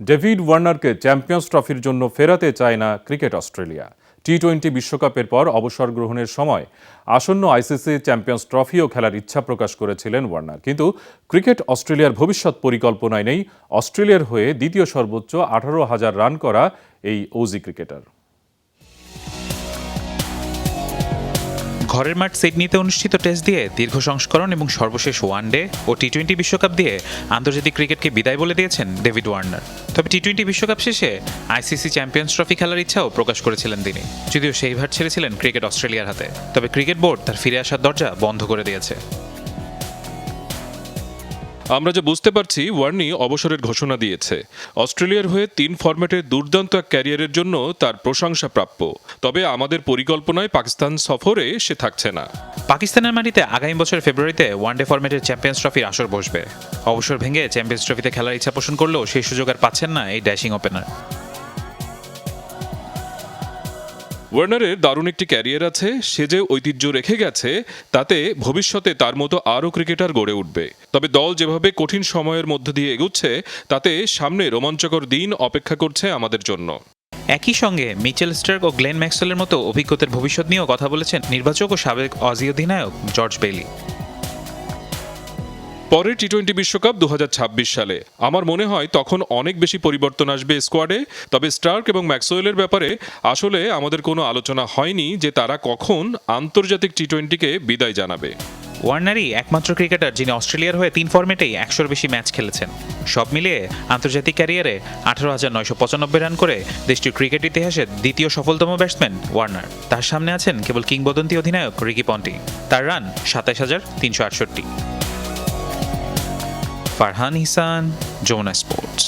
David ওয়ার্নারকে champions ট্রফির জন্য ফেরাতে চায় না ক্রিকেট অস্ট্রেলিয়া। টি-20 বিশ্বকাপের পর অবসর গ্রহণের সময় আসন্ন আইসিসি চ্যাম্পিয়ন্স ট্রফিও খেলার ইচ্ছা প্রকাশ করেছিলেন ওয়ার্নার, কিন্তু ক্রিকেট অস্ট্রেলিয়ার ভবিষ্যৎ পরিকল্পনায় নেই অস্ট্রেলিয়ার হয়ে দ্বিতীয় সর্বোচ্চ 18,000 রান করা এই অজি ক্রিকেটার। ঘরের মাঠ সিডনিতে অনুষ্ঠিত টেস্ট দিয়ে দীর্ঘ সংস্করণ এবং সর্বশেষ ওয়ানডে ও টি-20 বিশ্বকাপ দিয়ে আন্তর্জাতিক ক্রিকেটকে বিদায় বলে দিয়েছেন ডেভিড ওয়ার্নার। তবে টি-20 বিশ্বকাপ শেষে আইসিসি চ্যাম্পিয়ন্স ট্রফি খেলার ইচ্ছাও প্রকাশ করেছিলেন তিনি, যদিও সেই ভার ছেড়েছিলেন ক্রিকেট অস্ট্রেলিয়ার হাতে। তবে ক্রিকেট বোর্ড তার ফিরে আসার দরজা বন্ধ করে দিয়েছে। আমরা যা বুঝতে পারছি, ওয়ার্নি অবসরের ঘোষণা দিয়েছে। অস্ট্রেলিয়ার হয়ে 3 ফরম্যাটের দুর্দান্ত এক ক্যারিয়ারের জন্য তার প্রশংসা প্রাপ্য। তবে আমাদের পরিকল্পনায় পাকিস্তান সফরে সে থাকছে না। পাকিস্তানের মাটিতে আগামী বছর ফেব্রুয়ারিতে ওয়ানডে ফরম্যাটের চ্যাম্পিয়ন্স ট্রফির আসর বসবে। অবসর ভেঙে চ্যাম্পিয়ন্স ট্রফিতে খেলার ইচ্ছা পোষণ করলেও সেই সুযোগ আর পাচ্ছেন না এই ড্যাশিং ওপেনার। ওয়ার্নারের দারুণ একটি ক্যারিয়ার আছে, সে যে ঐতিহ্য রেখে গেছে তাতে ভবিষ্যতে তার মতো আরও ক্রিকেটার গড়ে উঠবে। তবে দল যেভাবে কঠিন সময়ের মধ্য দিয়ে এগুচ্ছে, তাতে সামনে রোমাঞ্চকর দিন অপেক্ষা করছে আমাদের জন্য। একই সঙ্গে মিচেল স্টার্ক ও গ্লেন ম্যাক্সওয়েলের মতো অভিজ্ঞতার ভবিষ্যৎ নিয়েও কথা বলেছেন নির্বাচক ও সাবেক অজি অধিনায়ক জর্জ বেইলি। পরে টি-20 বিশ্বকাপ 2026 সালে আমার মনে হয় তখন অনেক বেশি পরিবর্তন আসবে স্কোয়াডে। তবে স্টার্ক এবং ম্যাক্সওয়েলের ব্যাপারে আসলে আমাদের কোনো আলোচনা হয়নি যে তারা কখন আন্তর্জাতিক টি-20কে বিদায় জানাবে। ওয়ার্নারই একমাত্র ক্রিকেটার যিনি অস্ট্রেলিয়ার হয়ে 3 ফরম্যাটেই 100-র বেশি ম্যাচ খেলেছেন। সব মিলিয়ে আন্তর্জাতিক ক্যারিয়ারে 18,995 রান করে দেশটির ক্রিকেট ইতিহাসে দ্বিতীয় সফলতম ব্যাটসম্যান ওয়ার্নার। তার সামনে আছেন কেবল কিংবদন্তি অধিনায়ক রিকি পন্টি, তার রান 27,368। ফারহান ইহসান, যমুনা স্পোর্টস।